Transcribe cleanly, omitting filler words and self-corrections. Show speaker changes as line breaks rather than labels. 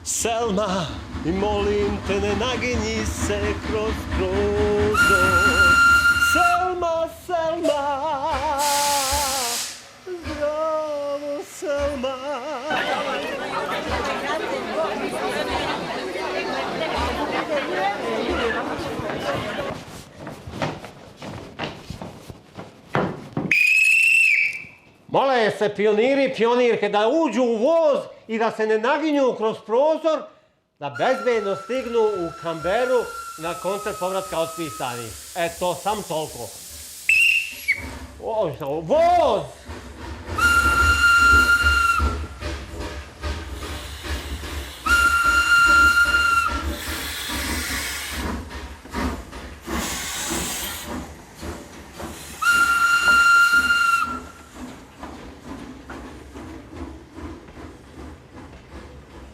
Selma, i molim te ne naginji se kroz prozor. Selma, Selma, zdravo Selma. Mole se pioniri i pionirke da uđu u voz i da se ne naginju kroz prozor, da bezbedno stignu u Canberru na koncert povratka otpisanih. Eto, sam toliko. Voz!